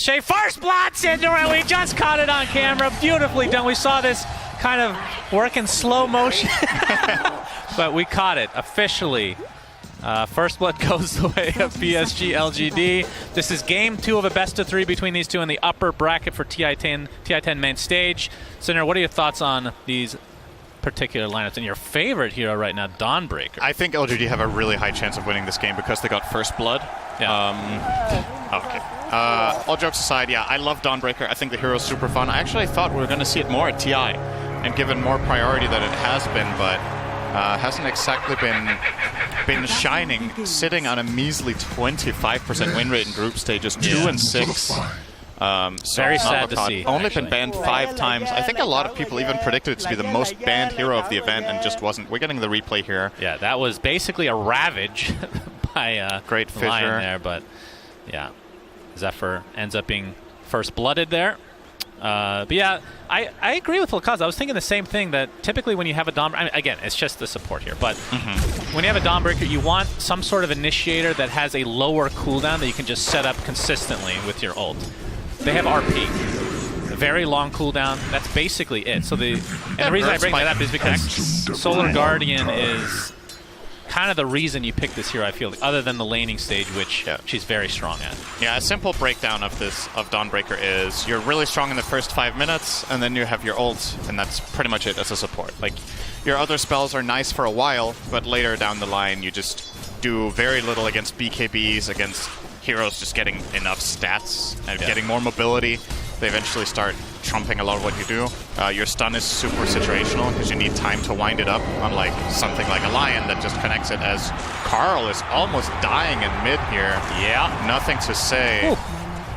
Shea, first blood, Cinder, and we just caught it on camera. Beautifully done. We saw this kind of work in slow motion, but we caught it officially. First blood goes the way of PSG LGD. This is game 2 of a best-of-3 between these two in the upper bracket for TI10 main stage. Cinder, what are your thoughts on these particular lineups and your favorite hero right now, Dawnbreaker? I think LGD have a really high chance of winning this game because they got first blood. Yeah. Okay. All jokes aside, yeah, I love Dawnbreaker. I think the hero's super fun. I actually thought we were going to see it more at TI and given more priority than it has been, but hasn't exactly been shining, sitting on a measly 25% win rate in group stages, 2 and 6. So very sad to see. Only been banned 5 times. I think a lot of people even predicted it to be the most banned hero of the event and just wasn't. We're getting the replay here. Yeah, that was basically a ravage by Great Fissure Lion there, but yeah, Zephyr ends up being first blooded there. But yeah, I agree with Lakaz. I was thinking the same thing, that typically when you have a Dawnbreaker, I mean, again, it's just the support here, but when you have a Dawnbreaker, you want some sort of initiator that has a lower cooldown that you can just set up consistently with your ult. They have RP, a very long cooldown. That's basically it. So the reason I bring that up is because Solar Guardian is kind of the reason you pick this hero, I feel, other than the laning stage, which she's very strong at. Yeah, a simple breakdown of Dawnbreaker is you're really strong in the first 5 minutes, and then you have your ult, and that's pretty much it as a support. Like, your other spells are nice for a while, but later down the line you just do very little against BKBs, against heroes just getting enough stats and getting more mobility. They eventually start trumping a lot of what you do. Your stun is super situational because you need time to wind it up, unlike something like a Lion that just connects it, as Carl is almost dying in mid here. Yeah. Nothing to say.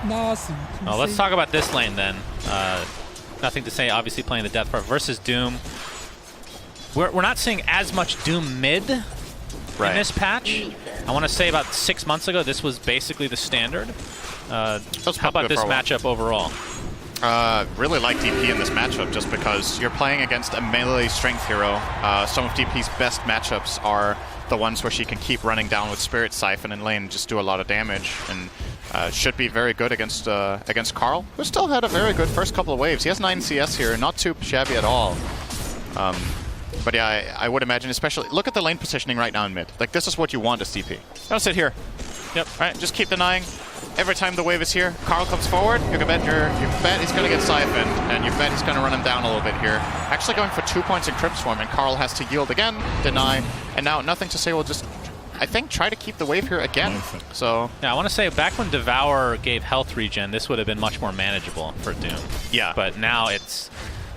Well, let's talk about this lane then. Nothing to say, obviously playing the Death part versus Doom. We're not seeing as much Doom mid in this patch. I want to say about 6 months ago, this was basically the standard. How about this matchup overall? Really like DP in this matchup just because you're playing against a melee strength hero. Some of DP's best matchups are the ones where she can keep running down with Spirit Siphon in lane and just do a lot of damage, and should be very good against Carl, who still had a very good first couple of waves. He has 9 CS here, not too shabby at all. But yeah, I would imagine, especially, look at the lane positioning right now in mid. Like, this is what you want as DP. Don't sit here. Yep. All right, just keep denying. Every time the wave is here, Carl comes forward, you bet he's going to get siphoned, and you bet he's going to run him down a little bit here. Actually going for 2 points in Crypt Swarm, and Carl has to yield again, deny, and now nothing to say, we'll just, I think, try to keep the wave here again. So yeah, I want to say, back when Devour gave health regen, this would have been much more manageable for Doom. Yeah. But now it's,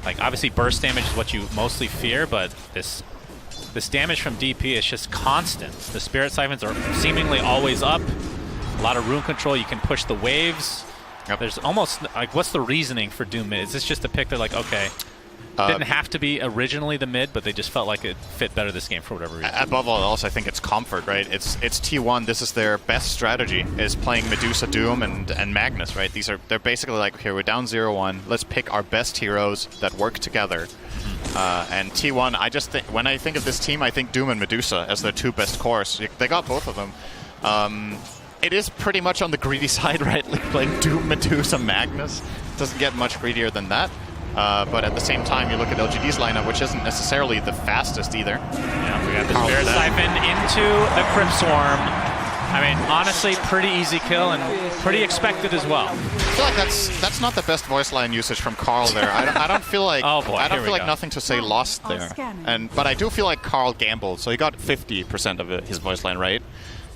like, obviously burst damage is what you mostly fear, but this damage from DP is just constant. The Spirit Siphons are seemingly always up. A lot of rune control. You can push the waves. There's almost, like, what's the reasoning for Doom mid? Is this just a pick that, like, okay, didn't have to be originally the mid, but they just felt like it fit better this game for whatever reason? Above all else, I think it's comfort, right? It's T1. This is their best strategy, is playing Medusa, Doom, and Magnus, right? They're basically like, okay, we're down 0-1. Let's pick our best heroes that work together. And T1, I just think, when I think of this team, I think Doom and Medusa as their 2 best cores. They got both of them. It is pretty much on the greedy side, right? Like, playing Doom, Medusa, Magnus doesn't get much greedier than that. But at the same time, you look at LGD's lineup, which isn't necessarily the fastest either. Yeah, we got the Spirit Siphon into the Crypt Swarm. I mean, honestly, pretty easy kill and pretty expected as well. I feel like that's not the best voice line usage from Carl there. I don't feel like I don't feel like nothing to say lost there. But I do feel like Carl gambled, so he got 50% of his voice line right.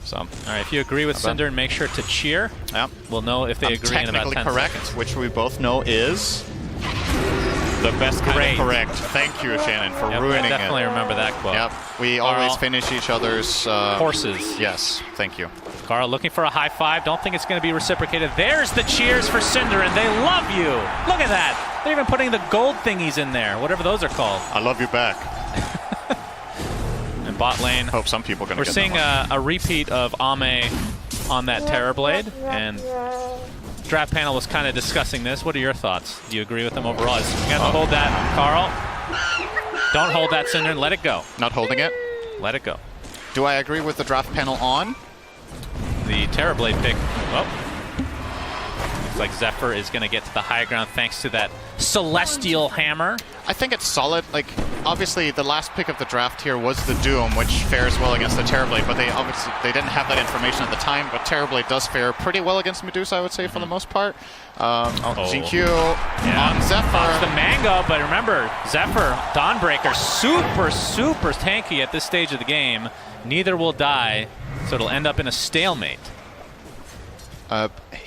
So, all right, if you agree with Cinder, make sure to cheer. Yeah, we'll know if they agree in about 10 correct, seconds. Which we both know is the best kind of correct. Thank you, Shannon, for ruining it. I definitely remember that quote. Yep, we always finish each other's horses. Yes, thank you. Carl looking for a high five. Don't think it's going to be reciprocated. There's the cheers for Cinder, and they love you. Look at that. They're even putting the gold thingies in there, whatever those are called. I love you back. And bot lane. Hope some people are going to get seeing a repeat of Ame on that Terrorblade, and draft panel was kind of discussing this. What are your thoughts? Do you agree with them overall? You have to hold that, Carl. Don't hold that, Cinder, and let it go. Not holding it? Let it go. Do I agree with the draft panel on? The Terrorblade pick. Oh. like Zephyr is going to get to the high ground thanks to that Celestial Hammer. I think it's solid. Like, obviously, the last pick of the draft here was the Doom, which fares well against the Terrorblade, but they didn't have that information at the time, but Terrorblade does fare pretty well against Medusa, I would say, for the most part. GQ on Zephyr. Pops the Mango, but remember, Zephyr, Dawnbreaker, super tanky at this stage of the game. Neither will die, so it'll end up in a stalemate.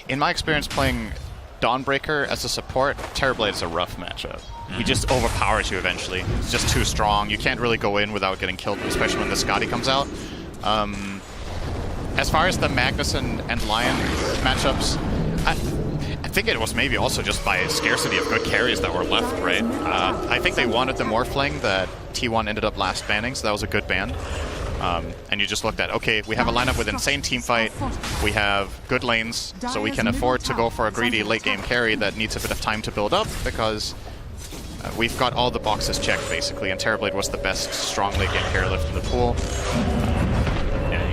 In my experience playing Dawnbreaker as a support, Terrorblade is a rough matchup. He just overpowers you eventually. It's just too strong. You can't really go in without getting killed, especially when the Scotty comes out. As far as the Magnus and Lion matchups, I think it was maybe also just by scarcity of good carries that were left, right? I think they wanted the Morphling that T1 ended up last banning, so that was a good ban. And you just looked at, okay, we have a lineup with insane teamfight, we have good lanes, so we can afford to go for a greedy late game carry that needs a bit of time to build up, because we've got all the boxes checked, basically, and Terrorblade was the best strong late game carry left in the pool.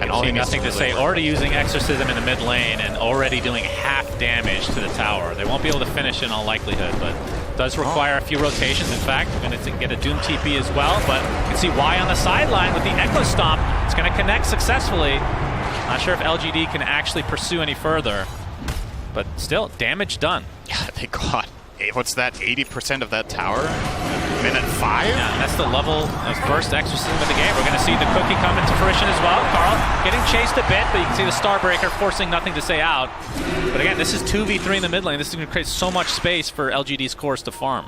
And all nothing to say, already using Exorcism in the mid lane and already doing half damage to the tower. They won't be able to finish in all likelihood, but does require a few rotations. In fact, we're going to get a Doom TP as well, but you can see Y on the sideline with the Echo Stomp. It's going to connect successfully. Not sure if LGD can actually pursue any further, but still, damage done. Yeah, they got, what's that, 80% of that tower? Minute 5? Yeah, that's the level of first Exorcism of the game. We're going to see the cookie come into fruition as well. Carl getting chased a bit, but you can see the Starbreaker forcing nothing to say out. But again, this is 2v3 in the mid lane. This is going to create so much space for LGD's cores to farm.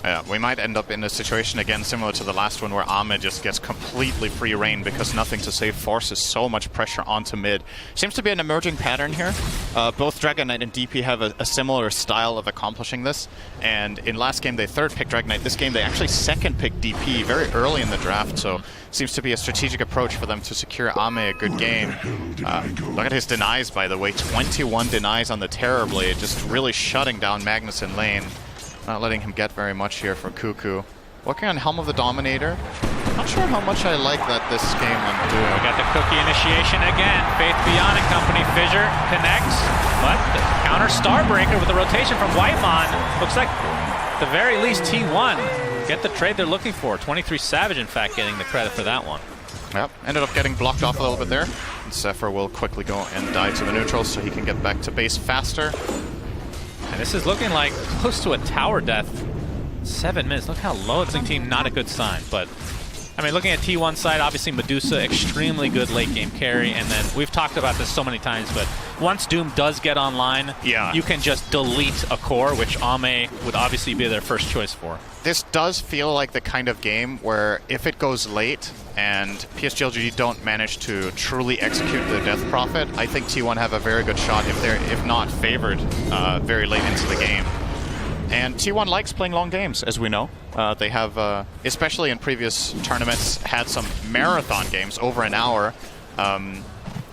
Yeah, we might end up in a situation again similar to the last one where Ahmed just gets completely free reign because nothing to say forces so much pressure onto mid. Seems to be an emerging pattern here. Both Dragon Knight and DP have a similar style of accomplishing this. And in last game they third picked Dragon Knight. This game they actually second picked DP very early in the draft. So seems to be a strategic approach for them to secure Ame a good game. Look at his denies, by the way. 21 denies on the Terrorblade, just really shutting down Magnus in lane. Not letting him get very much here for Cuckoo. Working on Helm of the Dominator. Not sure how much I like that this game I'm doing. We got the cookie initiation again. Faith Beyond and company. Fissure connects, but the counter Starbreaker with the rotation from Whitemon. Looks like, at the very least, T1 get the trade they're looking for. 23 Savage, in fact, getting the credit for that one. Yep, ended up getting blocked off a little bit there. And Zephyr will quickly go and die to the neutral so he can get back to base faster. And this is looking like close to a tower death. 7 minutes. Look how low it's team. Not a good sign. But, I mean, looking at T1 side, obviously Medusa, extremely good late game carry. And then we've talked about this so many times, but once Doom does get online, you can just delete a core, which Ame would obviously be their first choice for. This does feel like the kind of game where if it goes late and PSG LGD don't manage to truly execute the Death Prophet, I think T1 have a very good shot if they're, if not favored, very late into the game. And T1 likes playing long games, as we know. They have, especially in previous tournaments, had some marathon games over an hour. And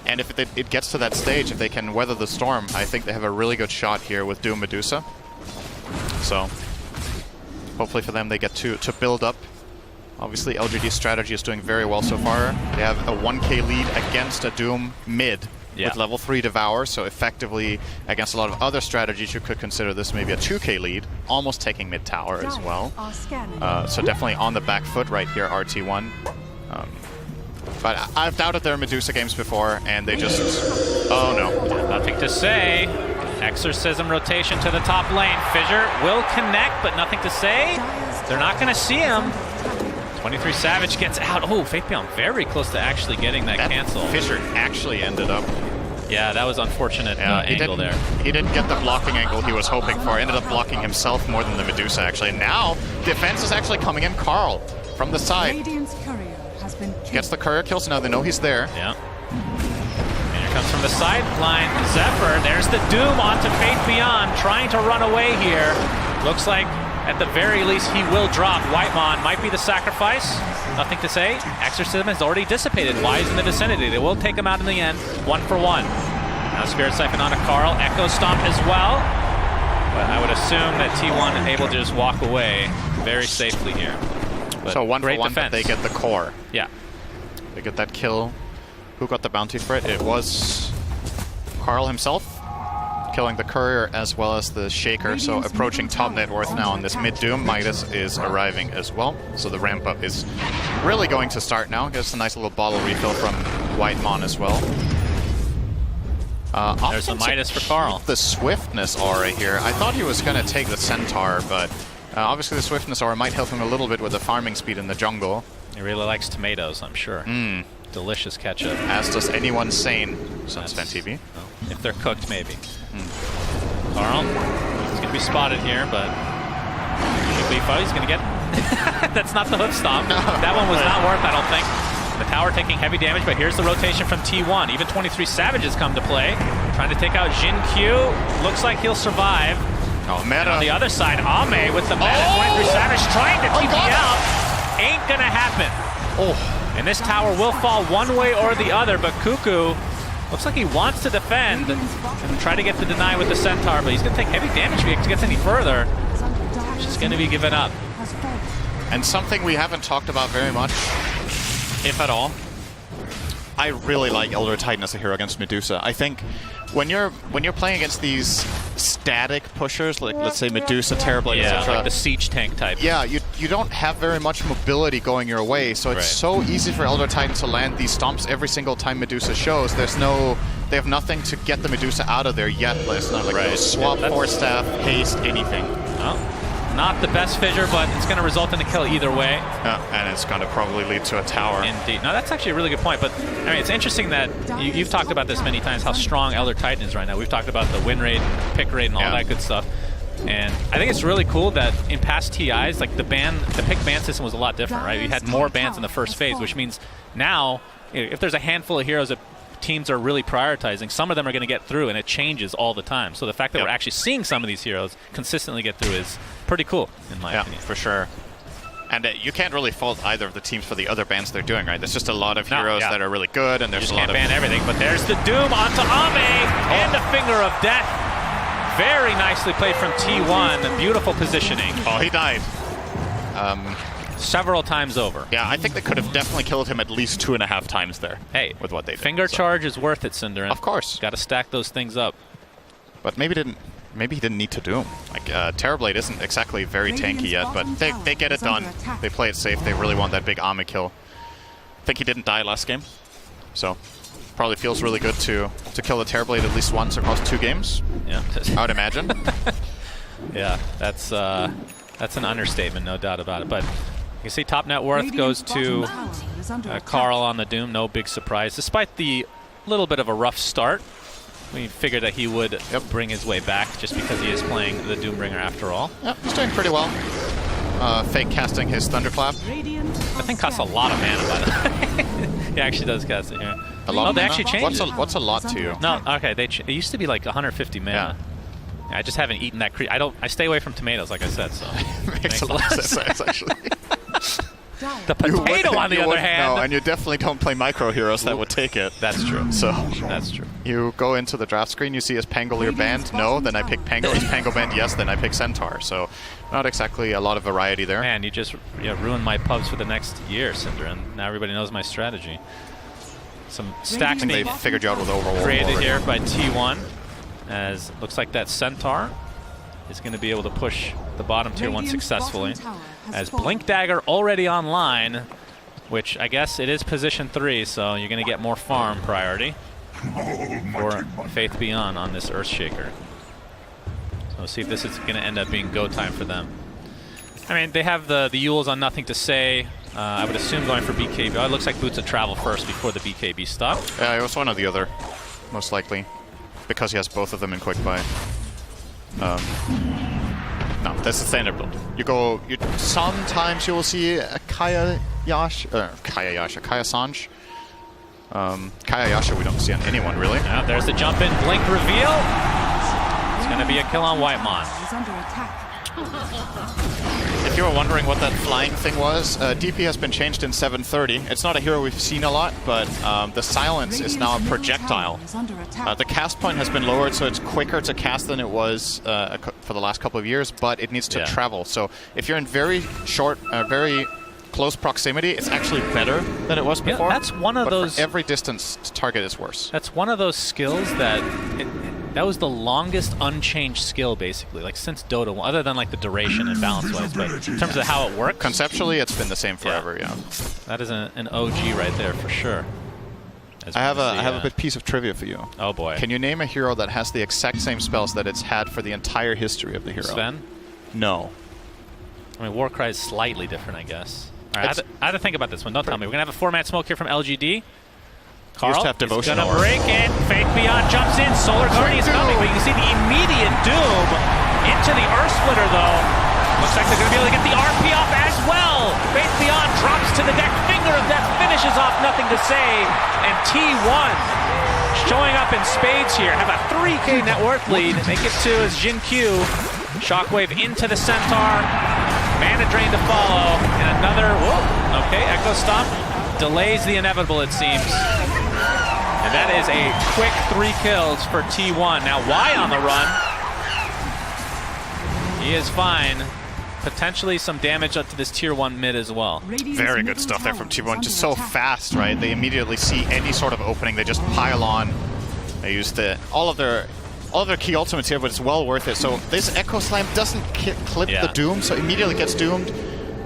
if it gets to that stage, if they can weather the storm, I think they have a really good shot here with Doom Medusa. So hopefully for them they get to build up. Obviously LGD's strategy is doing very well so far. They have a 1k lead against a Doom mid with level 3 Devour, so effectively against a lot of other strategies you could consider this maybe a 2k lead, almost taking mid tower as well. So definitely on the back foot right here, RT1. But I've doubted their Medusa games before, and they just... Oh no. Nothing to say. Exorcism rotation to the top lane. Fissure will connect, but nothing to say. They're not going to see him. 23 Savage gets out. Oh, Faith Beyond very close to actually getting that cancel. Fissure actually ended up... Yeah, that was unfortunate angle there. He didn't get the blocking angle he was hoping for. Ended up blocking himself more than the Medusa, actually. And now, defense is actually coming in. Carl, from the side. Gets the courier kill, so now they know he's there. Yeah. And here comes from the sideline, Zephyr. There's the Doom onto Faith Beyond, trying to run away here. Looks like, at the very least, he will drop. Whitemon might be the sacrifice. Nothing to say. Exorcism has already dissipated. Wise in the vicinity. They will take him out in the end, 1 for 1. Now Spirit Siphon onto Carl. Echo Stomp as well. But I would assume that T1 is able to just walk away very safely here. But so 1 for 1, defense. but they get the core. Yeah. They get that kill. Who got the bounty for it? It was Carl himself. killing the courier as well as the shaker. So approaching top net worth now on this mid Doom. Midas is arriving as well. So the ramp up is really going to start now. Gets a nice little bottle refill from Whitemon as well. There's a Midas for Carl. The swiftness aura here. I thought he was going to take the Centaur, but obviously the swiftness aura might help him a little bit with the farming speed in the jungle. He really likes tomatoes, I'm sure. Delicious ketchup. As does anyone sane, Sunspan TV. Well, if they're cooked, maybe. Carl, he's going to be spotted here, but should be fun. He's going to get... That's not the hoof stomp. No, that one was not worth, I don't think. The tower taking heavy damage, but here's the rotation from T1. Even 23 Savages come to play. Trying to take out Jin Q. Looks like he'll survive. Oh, meta. And on the other side, Ame with the meta. 23 Savage trying to TP out. Ain't gonna happen. And this tower will fall one way or the other, but Cuckoo looks like he wants to defend and try to get the deny with the Centaur, but he's gonna take heavy damage if he gets any further. It's just gonna be given up. And something we haven't talked about very much, if at all, I really like Elder Titan as a hero against Medusa. I think when you're playing against these static pushers, like let's say Medusa, Terrorblade, etc., like the siege tank type. Yeah, you don't have very much mobility going your way, so it's so easy for Elder Titan to land these stomps every single time Medusa shows. They have nothing to get the Medusa out of there yet. It's not like no swap, force staff, haste, anything. Oh. Not the best fissure, but it's going to result in a kill either way. And it's going to probably lead to a tower. Indeed. No, that's actually a really good point. But I mean, it's interesting that you've talked about this many times, how strong Elder Titan is right now. We've talked about the win rate, pick rate, and all that good stuff. And I think it's really cool that in past TIs, like the pick ban system was a lot different, right? You had more bans in the first phase, which means now, if there's a handful of heroes that teams are really prioritizing, some of them are going to get through, and it changes all the time. So the fact that we're actually seeing some of these heroes consistently get through is pretty cool, in my opinion. For sure. And you can't really fault either of the teams for the other bans they're doing, right? There's just a lot of heroes that are really good, and there's a lot of... You can't ban everything, but there's the Doom onto Ame, and the Finger of Death. Very nicely played from T1. Beautiful positioning. Oh, he died. Several times over. Yeah, I think they could have definitely killed him at least 2.5 times there. Hey, with what they did. Finger charge is worth it, Cinderin. Of course. Got to stack those things up. But maybe he didn't need to do them. Like, Terrorblade isn't exactly very tanky yet, but they get it done. They play it safe. They really want that big Ame kill. I think he didn't die last game, so probably feels really good to kill the Terrorblade at least once across 2 games. Yeah, I would imagine. Yeah, that's an understatement, no doubt about it. But you see, top net worth goes to Carl on the Doom. No big surprise, despite the little bit of a rough start. We figured that he would bring his way back just because he is playing the Doombringer after all. Yep, he's doing pretty well. Fake casting his Thunderclap. I think costs a lot of mana, by the way. He actually does cast it here. A lot of they mana? actually changed it. What's a lot to you? No, okay, it used to be like 150 mana. Yeah, I just haven't eaten that creep. I stay away from tomatoes, like I said, so. Makes a lot of sense, actually. The potato, on the other hand. No, and you definitely don't play micro heroes that would take it. That's true. So that's true. You go into the draft screen, you see is Pangolier banned? No, then I pick Pango. Is Pango banned? Yes, then I pick Centaur. So not exactly a lot of variety there. Man, you just ruined my pubs for the next year, Cinder, and now everybody knows my strategy. Some stacks they figured you out with Overworld created here by T1, as looks like that Centaur is going to be able to push the bottom tier 1 successfully. As Blink Dagger already online, which I guess it is position 3, so you're going to get more farm priority for Faith Beyond on this Earthshaker. So we'll see if this is going to end up being go time for them. I mean, they have the Yules on Nothing to Say. I would assume going for BKB. Oh, it looks like Boots of Travel first before the BKB stop. Yeah, it was one or the other, most likely, because he has both of them in quick buy. No, that's the standard build. Sometimes you will see a Kaya Sanj. Kaya Yasha we don't see on anyone, really. Yeah, there's the jump in, blink reveal. It's going to be a kill on Whitemon. If you were wondering what that flying thing was, DP has been changed in 730. It's not a hero we've seen a lot, but the silence is now a projectile. The cast point has been lowered, so it's quicker to cast than it was for the last couple of years, but it needs to travel. So if you're in very short, very close proximity, it's actually better than it was before. That's one of those. For every distance to target is worse. That's one of those skills that That was the longest unchanged skill, basically, like since Dota, other than like the duration and balance-wise. But in terms of how it works, conceptually, it's been the same forever. Yeah. That is an OG right there for sure. I have a bit piece of trivia for you. Oh boy! Can you name a hero that has the exact same spells that it's had for the entire history of the hero? Sven? No. I mean, Warcry is slightly different, I guess. All right, I had to think about this one. Don't tell me. We're gonna have a 4-man smoke here from LGD. Carl is gonna break it. Faith Beyond jumps in. Solar Guardian is coming, but you can see the immediate doom into the Earth Splitter, though. Looks like they're gonna be able to get the RP off as well. Faith Beyond drops to the deck. Finger of Death finishes off. Nothing to say. And T1 showing up in spades here. Have a 3K net worth lead. Make it 2 as Jin Q. Shockwave into the Centaur. Mana Drain to follow. And another, whoa, okay, Echo Stomp. Delays the inevitable, it seems. And that is a quick 3 kills for T1. Now, Y on the run. He is fine. Potentially some damage up to this tier 1 mid as well. Very good stuff there from T1. Just so fast, right? They immediately see any sort of opening. They just pile on. They use all of their key ultimates here, but it's well worth it. So this Echo Slam doesn't clip the Doom, so immediately gets doomed.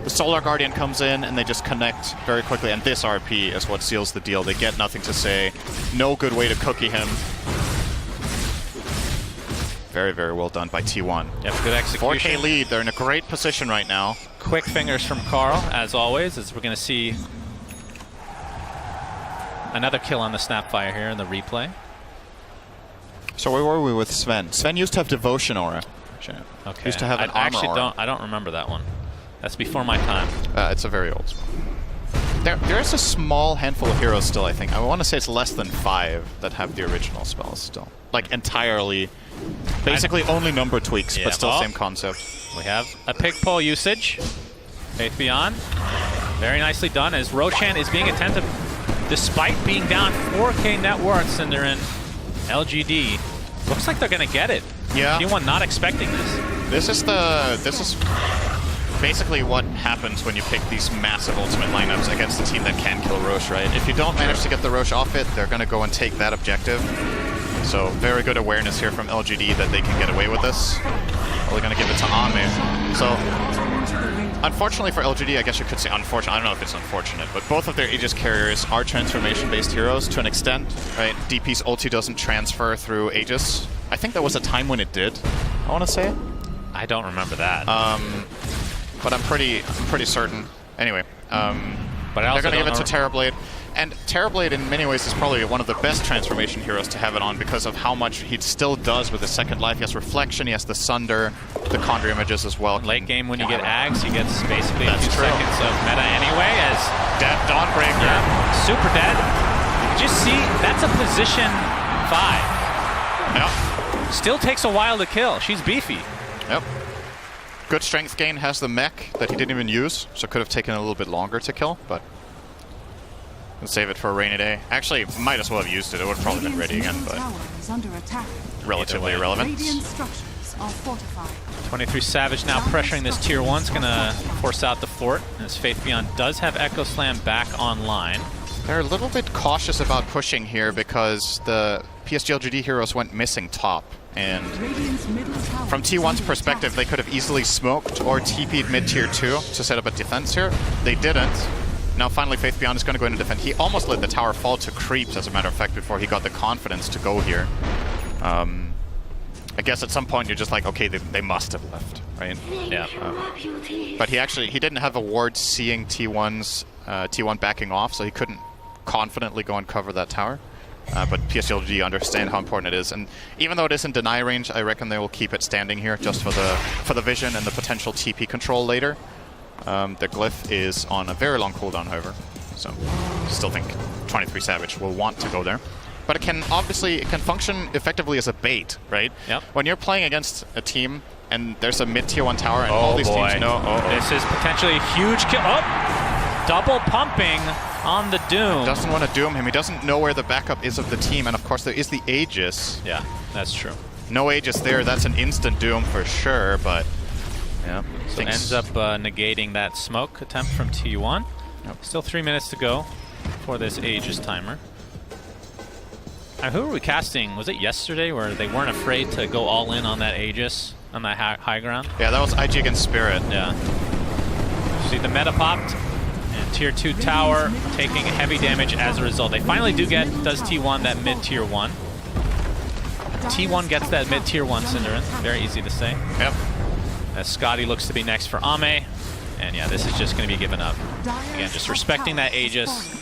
The Solar Guardian comes in, and they just connect very quickly. And this RP is what seals the deal. They get nothing to say. No good way to cookie him. Very, very well done by T1. Yep, good execution. 4K lead. They're in a great position right now. Quick fingers from Carl, as always, as we're going to see another kill on the Snapfire here in the replay. So where were we with Sven? Sven used to have Devotion Aura. Okay. Used to have an armor aura. I don't remember that one. That's before my time. It's a very old spell. There is a small handful of heroes still, I think. I want to say it's less than 5 that have the original spells still. Like entirely, basically only number tweaks, but still same concept. We have a pig pole usage. Faith Beyond. Very nicely done as Roshan is being attentive despite being down 4K net worths, and they're in LGD. Looks like they're going to get it. Yeah. T1 not expecting this. This is basically what happens when you pick these massive ultimate lineups against a team that can kill Roche, right? If you don't manage to get the Roche off it, they're going to go and take that objective. So very good awareness here from LGD that they can get away with this. They're going to give it to Ame. So unfortunately for LGD, I guess you could say unfortunate. I don't know if it's unfortunate, but both of their Aegis carriers are transformation-based heroes to an extent, right? DP's ulti doesn't transfer through Aegis. I think there was a time when it did, I want to say. I don't remember that. But I'm pretty certain. Anyway, but they're going to give it to Terrorblade. And Terrorblade, in many ways, is probably one of the best transformation heroes to have it on because of how much he still does with his second life. He has Reflection, he has the Sunder, the Conjure images as well. Late game, when you get Ags, he gets basically a few seconds of meta anyway. As Dead Dawnbreaker. Yeah, super dead. Just see, that's a position 5. Yep. Still takes a while to kill. She's beefy. Yep. Good strength gain, has the mech that he didn't even use, so could have taken a little bit longer to kill, but let's save it for a rainy day. Actually, might as well have used it. It would have probably been ready again, but relatively irrelevant. 23 Savage now pressuring this tier 1. It's going to force out the fort, as Faith Beyond does have Echo Slam back online. They're a little bit cautious about pushing here because the PSG LGD heroes went missing top. And from T1's perspective, they could have easily smoked or TP'd mid-tier 2 to set up a defense here. They didn't. Now finally Faith Beyond is going to go in and defend. He almost let the tower fall to creeps, as a matter of fact, before he got the confidence to go here. I guess at some point you're just like, okay, they must have left, right? Yeah. But he didn't have a ward seeing T1 backing off, so he couldn't confidently go and cover that tower. But PSG LGD understand how important it is, and even though it is in deny range, I reckon they will keep it standing here just for the vision and the potential TP control later. The glyph is on a very long cooldown, however, so still think 23 Savage will want to go there. But it can function effectively as a bait, right? Yep. When you're playing against a team and there's a mid-tier 1 tower and all these teams know, this is potentially a huge kill. Oh, double pumping on the Doom. Doesn't want to doom him. He doesn't know where the backup is of the team, and of course there is the Aegis. Yeah, that's true. No Aegis there, that's an instant doom for sure, but yeah. So it ends up negating that smoke attempt from T1. Yep. Still 3 minutes to go for this Aegis timer. Who were we casting? Was it yesterday where they weren't afraid to go all in on that Aegis, on that high ground? Yeah, that was IG against Spirit. Yeah. See the meta popped, and tier 2 tower taking heavy damage as a result. They finally does T1 that mid tier 1. T1 gets that mid tier 1 Cinderin. Very easy to say. Yep. As Scotty looks to be next for Ame. And yeah, this is just going to be given up. Again, just respecting that Aegis.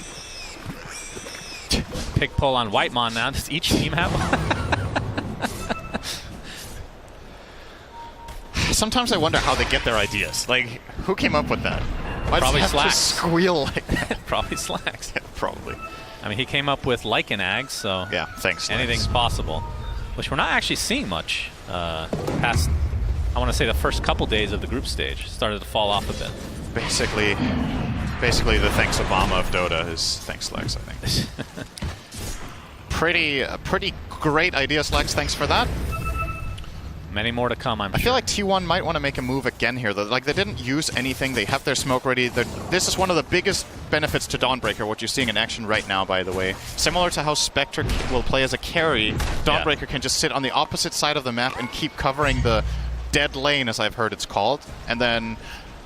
Pig pull on Whitemon now. Does each team have one? Sometimes I wonder how they get their ideas. Like, who came up with that? Why Probably does it have to Slacks. squeal like that? Probably Slacks. Yeah, probably. I mean, he came up with Lycan Ag, so Yeah, thanks. Slacks. anything's possible. Which we're not actually seeing much past, I want to say, the first couple days of the group stage. Started to fall off a bit. Basically the thanks Obama of Dota is thanks Lex, I think. Pretty great idea, Lex. Thanks for that. Many more to come, I'm I sure. feel like T1 might want to make a move again here. Like, they didn't use anything. They have their smoke ready. This is one of the biggest benefits to Dawnbreaker, what you're seeing in action right now, by the way. Similar to how Spectre will play as a carry, Dawnbreaker can just sit on the opposite side of the map and keep covering the dead lane, as I've heard it's called. And then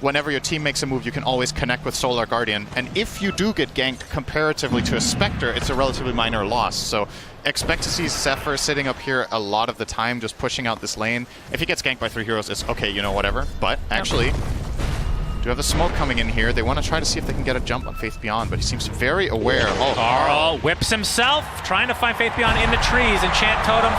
whenever your team makes a move, you can always connect with Solar Guardian. And if you do get ganked comparatively to a Spectre, it's a relatively minor loss. So expect to see Zephyr sitting up here a lot of the time, just pushing out this lane. If he gets ganked by 3 heroes, it's okay, you know, whatever. But actually, do have the smoke coming in here. They want to try to see if they can get a jump on Faith Beyond, but he seems very aware. Oh, Carl whips himself, trying to find Faith Beyond in the trees. Enchant Totem.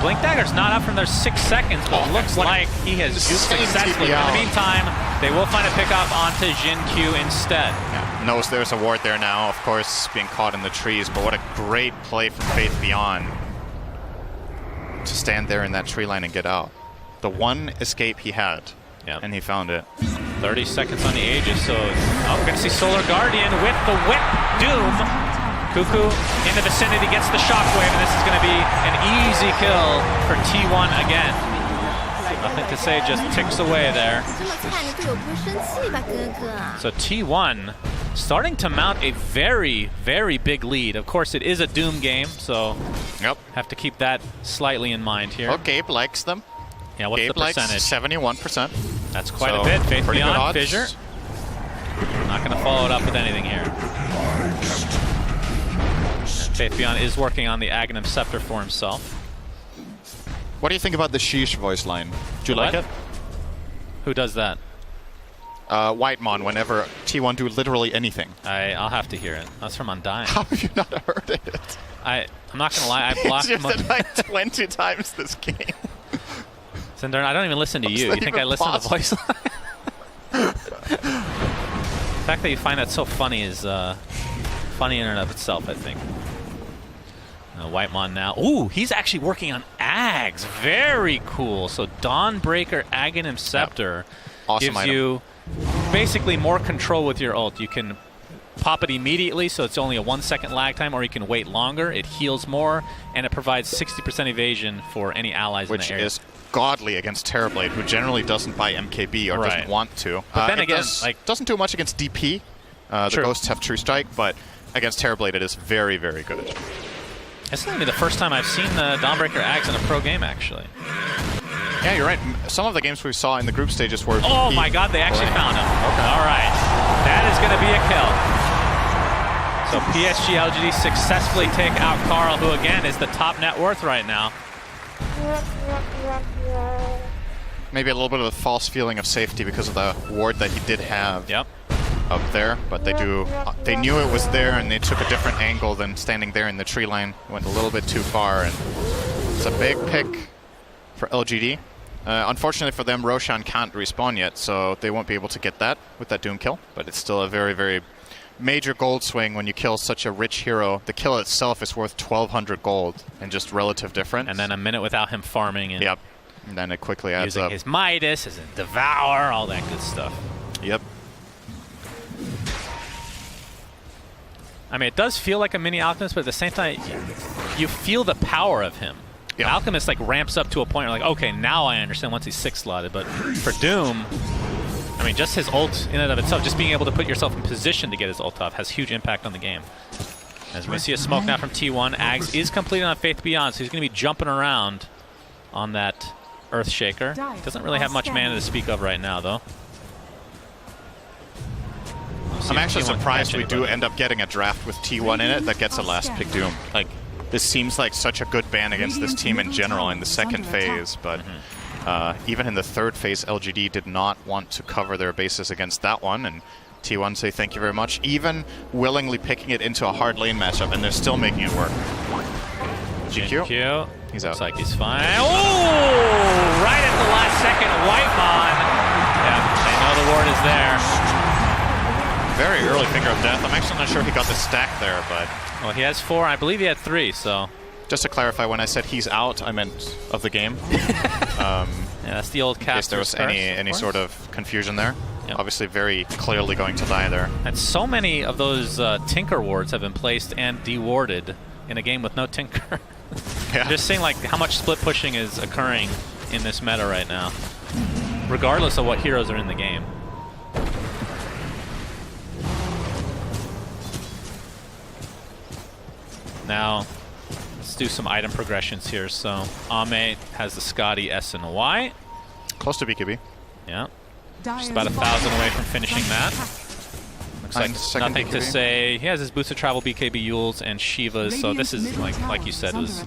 Blink Dagger's not up from their 6 seconds, but looks like he has used successfully. In the meantime, they will find a pickup onto Jin Q instead. Yeah, knows there's a ward there now, of course, being caught in the trees, but what a great play from Faith Beyond to stand there in that tree line and get out. The one escape he had, and he found it. 30 seconds on the Aegis, so we're going to see Solar Guardian with the whip. Doom. Cuckoo in the vicinity gets the shockwave, and this is going to be an easy kill for T1 again. Nothing to say, just ticks away there. So T1 starting to mount a very, very big lead. Of course, it is a Doom game, so have to keep that slightly in mind here. Oh, Gabe likes them. Yeah, what's Gabe the percentage? 71%. That's quite a bit. Faith Beyond, Fissure. Not going to follow it up with anything here. Faith Beyond is working on the Aghanim Scepter for himself. What do you think about the Sheesh voice line? Do you like it? Who does that? Whitemon, whenever T1 do literally anything. I'll have to hear it. That's from Undying. How have you not heard it? I'm not going to lie, I blocked him. You've like 20 times this game. Cinder, I don't even listen to you. You think I listen to the voice line? The fact that you find that so funny is funny in and of itself, I think. Whitemon now. Ooh, he's actually working on Ags. Very cool. So Dawnbreaker Aghanim Scepter awesome gives you basically more control with your ult. You can pop it immediately, so it's only a 1 second lag time, or you can wait longer. It heals more, and it provides 60% evasion for any allies in the area. Which is godly against Terrorblade, who generally doesn't buy MKB or doesn't want to. But then again, doesn't do much against DP. The Ghosts have True Strike, but against Terrorblade it is very, very good. This is going to be the first time I've seen the Dawnbreaker Ags in a pro game, actually. Yeah, you're right. Some of the games we saw in the group stages were... Oh my god, they actually found him. Okay. All right. That is going to be a kill. So PSG LGD successfully take out Carl, who again is the top net worth right now. Maybe a little bit of a false feeling of safety because of the ward that he did have. Up there, but they knew it was there, and they took a different angle than standing there in the tree line. Went a little bit too far, and it's a big pick for LGD. Unfortunately for them, Roshan can't respawn yet, so they won't be able to get that with that Doom kill, but it's still a very, very major gold swing when you kill such a rich hero. The kill itself is worth 1,200 gold, and just relative difference. And then a minute without him farming. And and then it quickly adds using up. His Midas, his Devour, all that good stuff. I mean, it does feel like a mini Alchemist, but at the same time, you feel the power of him. Alchemist like ramps up to a point where like, okay, now I understand once he's 6-slotted. But for Doom, I mean, just his ult in and of itself, just being able to put yourself in position to get his ult off has huge impact on the game. As we see a smoke now from T1, Ags is completing on Faith Beyond, so he's going to be jumping around on that Earthshaker. Doesn't really have much mana to speak of right now, though. I'm actually surprised we do end up getting a draft with T1 in it that gets a last pick Doom. Like, this seems like such a good ban against this team in general in the second phase, but even in the third phase, LGD did not want to cover their bases against that one, and T1 say thank you very much, even willingly picking it into a hard lane matchup, and they're still making it work. GQ. He's out. Looks like he's fine. Oh! Right at the last second, Whitemon. Yeah, they know the ward is there. Very early finger of death. I'm actually not sure he got the stack there, but... Well, he has 4. I believe he had 3, so... Just to clarify, when I said he's out, I meant of the game. Yeah, that's the old cast. In case there was any sort of confusion there. Yep. Obviously very clearly going to die there. And so many of those Tinker wards have been placed and dewarded in a game with no Tinker. Yeah. I'm just seeing like how much split pushing is occurring in this meta right now, regardless of what heroes are in the game. Now, let's do some item progressions here. So, Ame has the Scotty S and Y. Close to BKB. Yeah. Just about 1,000 away from finishing that. Looks like nothing to say. He has his Boots of Travel, BKB Yules, and Shivas, so this is, like you said, was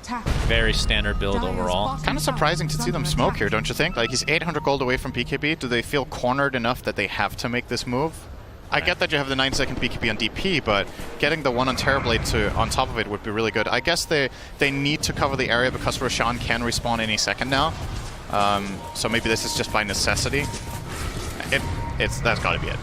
very standard build overall. Kind of surprising to see them smoke here, don't you think? Like, he's 800 gold away from BKB. Do they feel cornered enough that they have to make this move? I get that you have the 9-second BKB on DP, but getting the 1 on Terrorblade on top of it would be really good. I guess they need to cover the area because Roshan can respawn any second now. So maybe this is just by necessity. That's got to be it.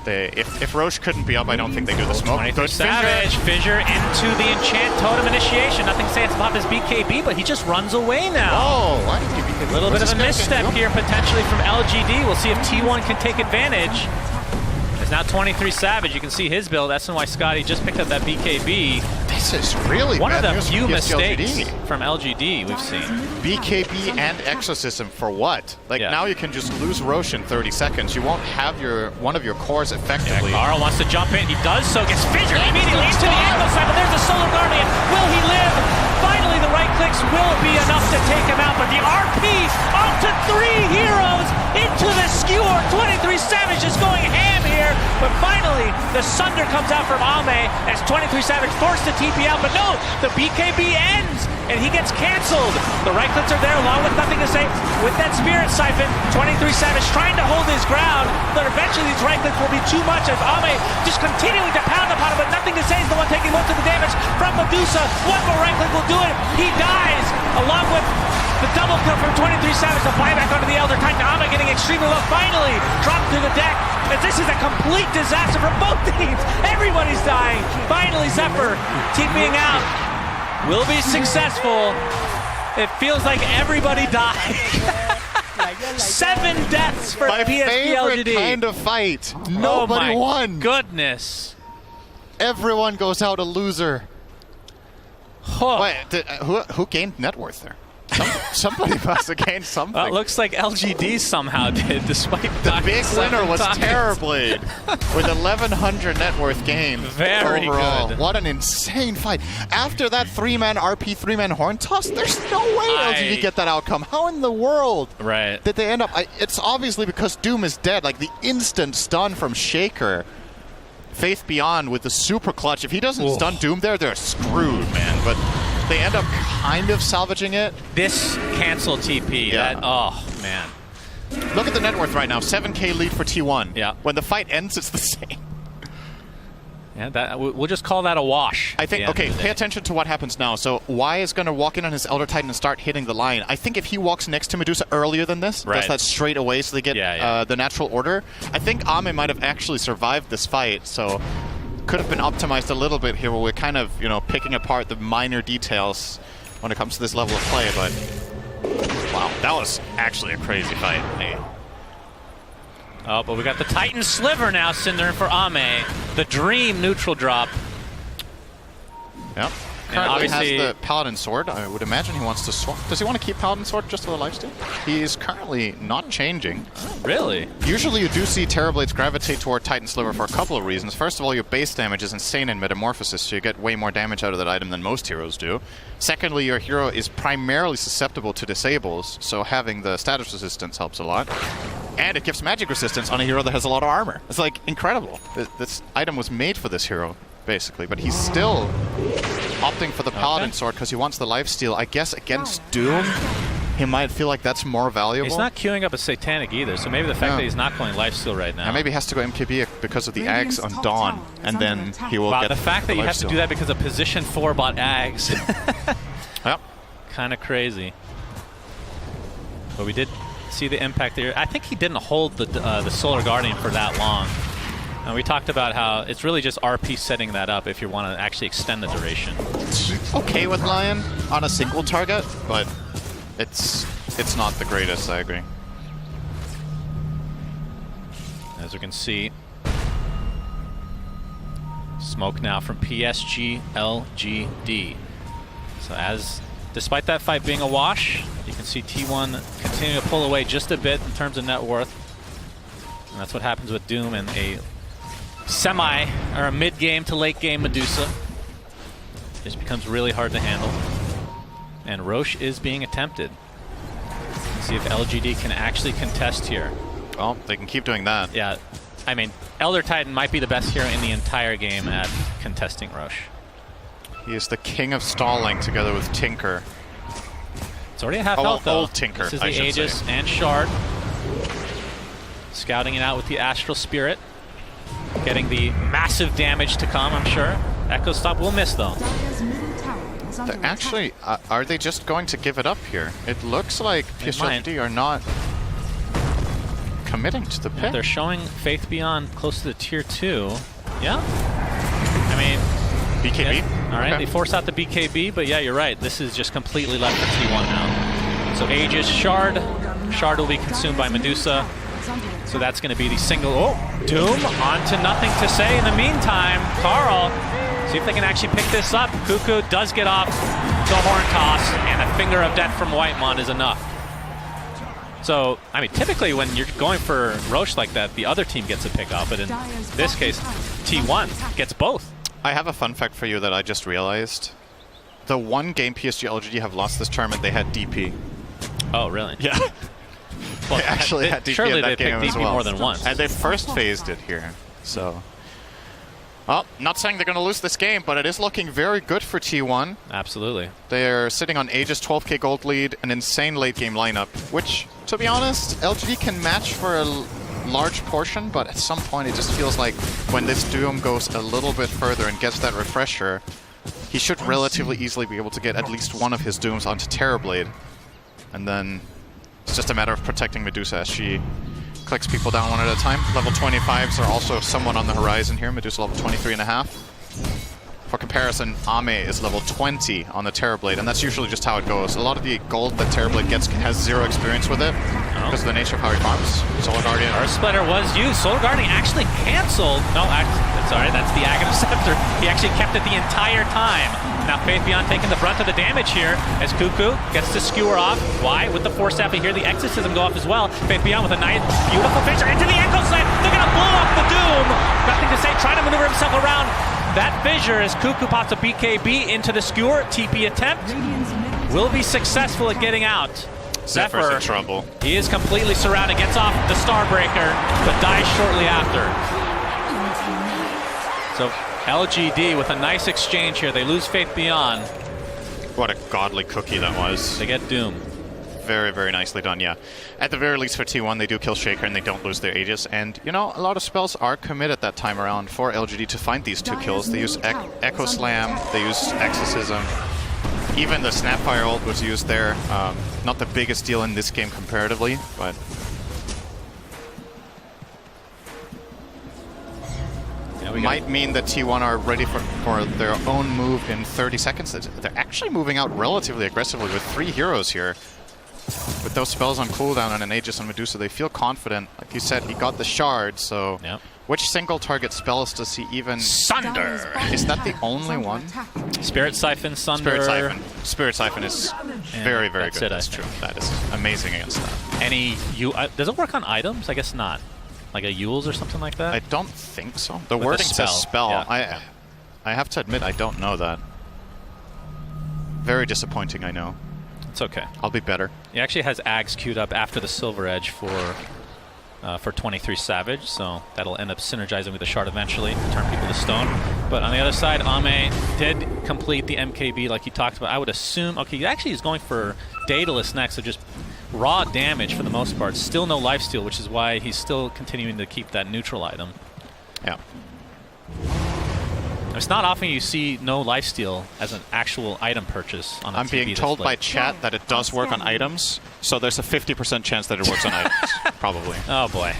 If Roche couldn't be up, I don't think they do the smoke. Good Savage, Fissure into the Enchant Totem initiation. Nothing to say it's about his BKB, but he just runs away now. Oh, why did he BKB? A little bit of a misstep here potentially from LGD. We'll see if T1 can take advantage. It's now 23 Savage. You can see his build. That's why Scotty just picked up that BKB. This is really one of bad the news few from mistakes LGD. from LGD we've seen. BKB and Exorcism for what? Like, now you can just lose Roche in 30 seconds. You won't have one of your cores effectively. Yeah, Carl wants to jump in. He does so. Gets fissured immediately into the angle side, but there's a Solar Guardian. Will he live? Finally, the right clicks will be enough to take him out, but the RP onto 3 heroes into the skewer. 23 Savage is going ham here, but finally the Sunder comes out from Ame as 23 Savage forced to TP out, but no, the BKB ends and he gets canceled. The right clicks are there along with nothing to say. With that Spirit Siphon, 23 Savage trying to hold his ground, but eventually these right clicks will be too much as Ame just continuing to pound upon him, but nothing to say is the one taking most of the damage from Medusa. One more right click will do it. He dies along with the double kill from 23 Savage, the buyback onto the Elder Titan. Ame getting extremely low, finally dropped to the deck. As this is a complete disaster for both teams. Everybody's dying. Finally, Zephyr TPing out will be successful. It feels like everybody died. 7 deaths for My PSG favorite LGD. kind of fight. Nobody won. Goodness. Everyone goes out a loser. Huh. Wait, who gained net worth there? Somebody must have gained something. Well, it looks like LGD somehow did, despite the big winner was Terrorblade with 1,100 net worth gained. Very overall. good. What an insane fight. After that 3-man RP, 3-man horn toss, there's no way LGD get that outcome. How in the world did they end up? It's obviously because Doom is dead. Like the instant stun from Shaker. Faith Beyond with the super clutch. If he doesn't stun Doom there, they're screwed, man. But they end up kind of salvaging it. This cancel TP. Yeah. Oh, man. Look at the net worth right now. 7K lead for T1. Yeah. When the fight ends, it's the same. Yeah, we'll just call that a wash. I think, okay, pay attention to what happens now. So Y is going to walk in on his Elder Titan and start hitting the line. I think if he walks next to Medusa earlier than this, does that straight away so they get the natural order, I think Ame might have actually survived this fight. So could have been optimized a little bit here where we're kind of, picking apart the minor details when it comes to this level of play. But wow, that was actually a crazy fight. Hey. Oh, but we got the Titan Sliver now, Cinder for Ame. The Dream neutral drop. Yep. currently has obviously the Paladin Sword. I would imagine he wants to swap. Does he want to keep Paladin Sword just for the lifesteal? He is currently not changing. really. Usually you do see Terrorblades gravitate toward Titan Sliver for a couple of reasons. First of all, your base damage is insane in Metamorphosis, so you get way more damage out of that item than most heroes do. Secondly, your hero is primarily susceptible to disables, so having the status resistance helps a lot. And it gives magic resistance on a hero that has a lot of armor. It's like incredible. This item was made for this hero, basically, but he's still opting for the Paladin Sword because he wants the lifesteal. I guess against Doom, he might feel like that's more valuable. He's not queuing up a Satanic either, so maybe the fact that he's not going lifesteal right now. And maybe he has to go MKB because of the Ags on Dawn, and then he will get the fact that you have to do that because of position 4 bot Ags. Yep. Kind of crazy. But we did see the impact there. I think he didn't hold the Solar Guardian for that long. And we talked about how it's really just RP setting that up if you want to actually extend the duration. Okay with Lion on a single target, but it's not the greatest, I agree. As we can see, smoke now from PSG LGD. So despite that fight being a wash, you can see T1 continue to pull away just a bit in terms of net worth. And that's what happens with Doom and a or a mid-game to late-game Medusa. Just becomes really hard to handle. And Roche is being attempted. Let's see if LGD can actually contest here. Well, they can keep doing that. Yeah, I mean, Elder Titan might be the best hero in the entire game at contesting Roche. He is the king of stalling together with Tinker. It's already a half health, though. Old Tinker, this is I the should Aegis say. and Shard. Scouting it out with the Astral Spirit. Getting the massive damage to come, I'm sure. Echo Stop will miss, though. Actually, are they just going to give it up here? It looks like PSG LGD are not committing to the pick. Yeah, they're showing Faith Beyond close to the tier 2. Yeah? I mean... BKB? Yeah. All right, They force out the BKB, but yeah, you're right. This is just completely left for T1 now. So Aegis, Shard. Shard will be consumed by Medusa. So that's going to be the single... Oh, Doom on to nothing to say. In the meantime, Carl, see if they can actually pick this up. Cuckoo does get off the horn toss, and a finger of death from Whitemon is enough. So, I mean, typically when you're going for Roche like that, the other team gets a pick up, but in this case, T1 gets both. I have a fun fact for you that I just realized. The one game PSG LGD have lost this tournament, they had DP. Oh, really? Yeah. Well, they actually had DP surely in that they game picked DP as well. more than once. And they first phased it here, so... Well, not saying they're going to lose this game, but it is looking very good for T1. Absolutely. They're sitting on Aegis 12k gold lead, an insane late-game lineup, which, to be honest, LGD can match for a large portion, but at some point it just feels like when this Doom goes a little bit further and gets that refresher, he should relatively easily be able to get at least one of his Dooms onto Terrorblade. And then it's just a matter of protecting Medusa as she clicks people down one at a time. Level 25s are also somewhat on the horizon here. Medusa level 23.5. For comparison, Ame is level 20 on the Terrorblade, and that's usually just how it goes. A lot of the gold that Terrorblade gets has zero experience with it because of the nature of how he farms. Solar Guardian. Earth Splitter was used. Solar Guardian actually canceled. No, sorry, that's the Aghanim Scepter. He actually kept it the entire time. Now Faith Beyond taking the brunt of the damage here as Cuckoo gets to skewer off. Why? With the Force Staff, here the Exorcism go off as well. Faith Beyond with a nice, beautiful finisher into the Echo Slam. They're going to blow up the Doom. Nothing to say, trying to maneuver himself around that fissure as Cuckoo pops a BKB into the skewer. TP attempt will be successful at getting out. Zephyr's in trouble. He is completely surrounded, gets off the Starbreaker, but dies shortly after. So LGD with a nice exchange here. They lose Faith Beyond. What a godly cookie that was. They get Doom. Very, very nicely done, yeah. At the very least for T1, they do kill Shaker and they don't lose their Aegis. And, you know, a lot of spells are committed that time around for LGD to find these two kills. They use Echo Slam, they use Exorcism. Even the Snapfire ult was used there. Not the biggest deal in this game comparatively, but... might mean that T1 are ready for their own move in 30 seconds. They're actually moving out relatively aggressively with 3 heroes here. with those spells on cooldown and an Aegis on Medusa, they feel confident. Like you said, he got the shard, so which single target spells does he even... Sunder! Is that the only one? Spirit Siphon, Sunder. Spirit Siphon is very, very good. That's true. That is amazing against that. Any... does it work on items? I guess not. Like a Yule's or something like that? I don't think so. The wording says spell. Yeah. I have to admit, I don't know that. Very disappointing, I know. It's okay. I'll be better. He actually has Ags queued up after the Silver Edge for 23 Savage, so that'll end up synergizing with the Shard eventually, turn people to stone. But on the other side, Ame did complete the MKB like he talked about. I would assume... Okay, he actually is going for Daedalus next, so just raw damage for the most part. Still no lifesteal, which is why he's still continuing to keep that neutral item. Yeah. It's not often you see no lifesteal as an actual item purchase on a I'm TV being told display. by chat that it does work on items, so there's a 50% chance that it works on items, probably. Oh boy.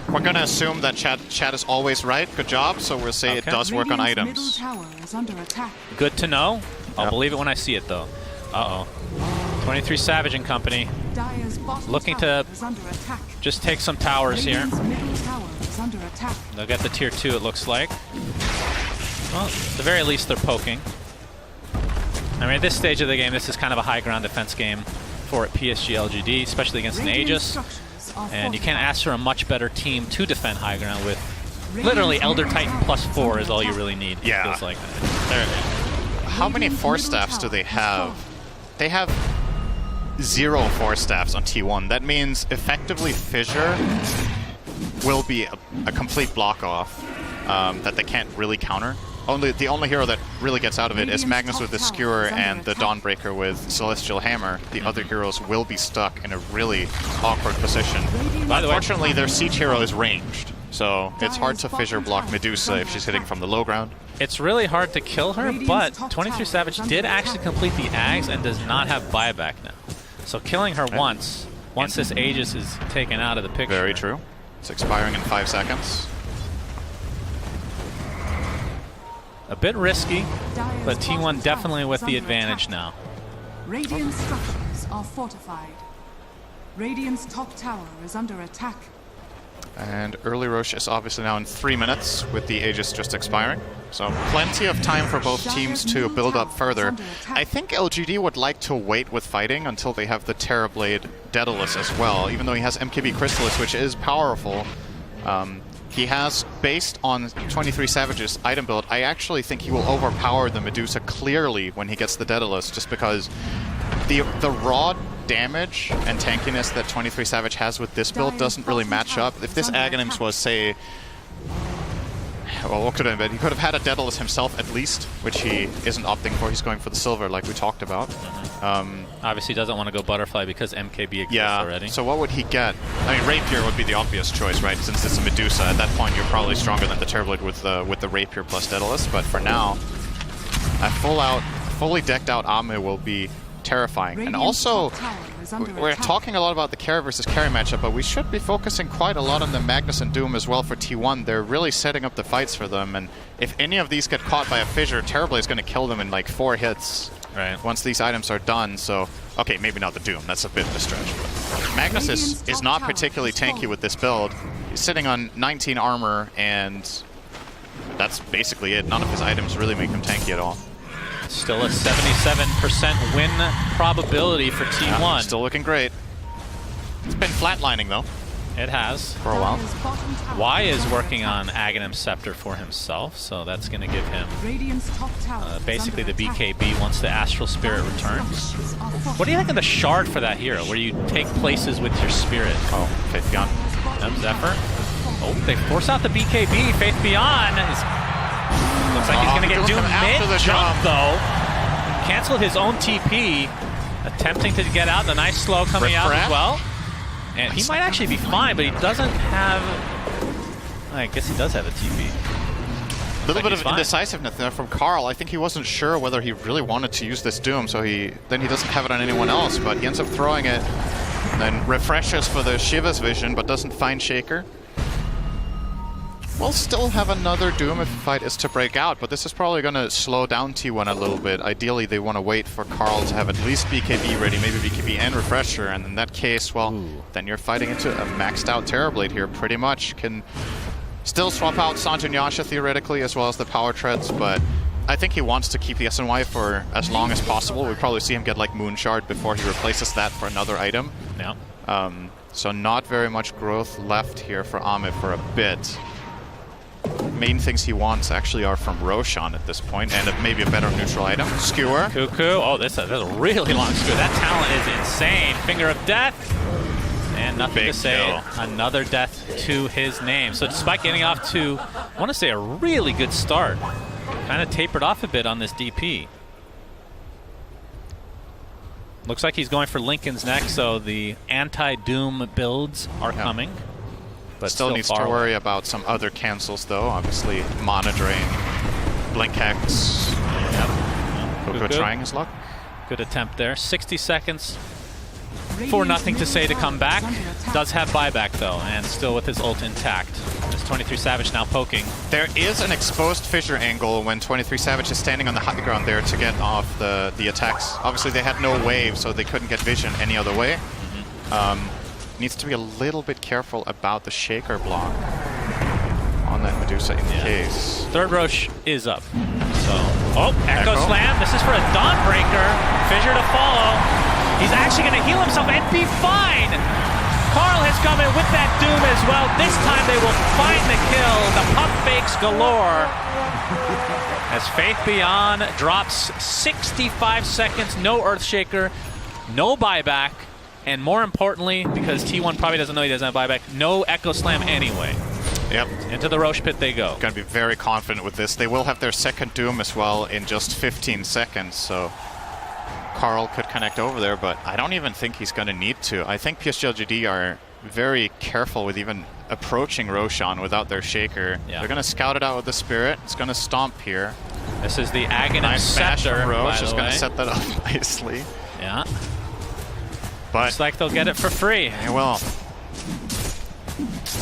We're going to assume that chat is always right. Good job. So we'll say it does work on items. Good to know. I'll believe it when I see it, though. Uh-oh. 23 Savage and company looking to just take some towers here. They'll get the tier 2, it looks like. Well, at the very least, they're poking. I mean, at this stage of the game, this is kind of a high ground defense game for PSG LGD, especially against an Aegis. And you can't ask for a much better team to defend high ground with literally Elder Titan +4 is all you really need. Yeah. It feels like. How many Force Staffs do they have? They have 0 Force Staffs on T1. That means effectively Fissure will be a complete block off that they can't really counter. The only hero that really gets out of it is Magnus with the Skewer and the Dawnbreaker with Celestial Hammer. The other heroes will be stuck in a really awkward position. By the way, unfortunately, their siege hero is ranged, so it's hard to Fissure block Medusa if she's hitting from the low ground. It's really hard to kill her, but 23 Savage did actually complete the Ags and does not have buyback now. So killing her once this Aegis is taken out of the picture. Very true. It's expiring in 5 seconds. A bit risky, but T1 definitely with the advantage now. Radiant structures are fortified. Radiant's top tower is under attack. And early Roche is obviously now in 3 minutes with the Aegis just expiring. So plenty of time for both teams to build up further. I think LGD would like to wait with fighting until they have the Terrorblade Daedalus as well, even though he has MKB Chrysalis, which is powerful. He has, based on 23 Savage's item build, I actually think he will overpower the Medusa clearly when he gets the Daedalus, just because the raw damage and tankiness that 23 Savage has with this build doesn't really match up. If this Aghanims was, say... Well, what could have been? He could have had a Daedalus himself at least, which he isn't opting for. He's going for the silver, like we talked about. Obviously doesn't want to go Butterfly because MKB exists already. So what would he get? I mean, Rapier would be the obvious choice, right? Since it's a Medusa, at that point you're probably stronger than the Terrorblade with the Rapier plus Daedalus. But for now, a fully decked out Ame will be terrifying. And also, we're talking a lot about the carry versus carry matchup, but we should be focusing quite a lot on the Magnus and Doom as well for T1. They're really setting up the fights for them, and if any of these get caught by a Fissure, Terrorblade is going to kill them in like 4 hits once these items are done. So, okay, maybe not the Doom. That's a bit of a stretch. But Magnus is not particularly tanky with this build. He's sitting on 19 armor, and that's basically it. None of his items really make him tanky at all. Still a 77% win probability for T1. Yeah, still looking great. It's been flatlining, though. It has. For a while. Y is working on Aghanim Scepter for himself, so that's going to give him basically the BKB once the Astral Spirit returns. What do you think of the Shard for that hero, where you take places with your Spirit? Oh, Faith Beyond. Zephyr. Oh, they force out the BKB. Faith Beyond looks like he's going to get Doom mid-jump, though. Canceled his own TP, attempting to get out. The nice slow coming out as well. And he might actually be fine, but he doesn't have... I guess he does have a TP. A little bit of indecisiveness there from Carl. I think he wasn't sure whether he really wanted to use this Doom, so then he doesn't have it on anyone else, but he ends up throwing it, and then refreshes for the Shiva's vision, but doesn't find Shaker. we'll still have another Doom if the fight is to break out, but this is probably going to slow down T1 a little bit. Ideally, they want to wait for Carl to have at least BKB ready, maybe BKB and Refresher, and in that case, well, then you're fighting into a maxed out Terrorblade here, pretty much. Can still swap out Sanj and Yasha theoretically, as well as the Power Treads, but I think he wants to keep the SNY for as long as possible. We'll probably see him get like Moon Shard before he replaces that for another item. Yeah. So not very much growth left here for Amit for a bit. Main things he wants actually are from Roshan at this point, and maybe a better neutral item. Skewer. Cuckoo. Oh, that's a really long skewer. That talent is insane. Finger of Death. And nothing to say. Kill. Another death to his name. So despite getting off to, I want to say, a really good start, kind of tapered off a bit on this DP. Looks like he's going for Lincoln's next, so the anti-Doom builds are coming. But still needs to worry about some other cancels, though. Obviously, Mana Drain, Blink Hex. Yep. Cuckoo trying his luck. Good attempt there. 60 seconds for nothing to say to come back. Does have buyback, though, and still with his ult intact. There's 23 Savage now poking. There is an exposed fissure angle when 23 Savage is standing on the high ground there to get off the attacks. Obviously, they had no wave, so they couldn't get vision any other way. Needs to be a little bit careful about the Shaker block on that Medusa in case. Third Roche is up. So, Echo Slam. This is for a Dawnbreaker. Fissure to follow. He's actually going to heal himself and be fine. Carl has come in with that Doom as well. This time they will find the kill. The pump fakes galore. As Faith Beyond drops 65 seconds, no Earthshaker, no buyback. And more importantly, because T1 probably doesn't know he doesn't have buyback, no Echo Slam anyway. Yep. Into the Roche pit they go. Going to be very confident with this. They will have their second Doom as well in just 15 seconds, so Carl could connect over there, but I don't even think he's going to need to. I think PSG LGD are very careful with even approaching Roshan without their Shaker. Yeah. They're going to scout it out with the Spirit. It's going to stomp here. This is the Aghanim nice Scepter, from Roche is going to set that up nicely. Yeah. But looks like they'll get it for free. They will.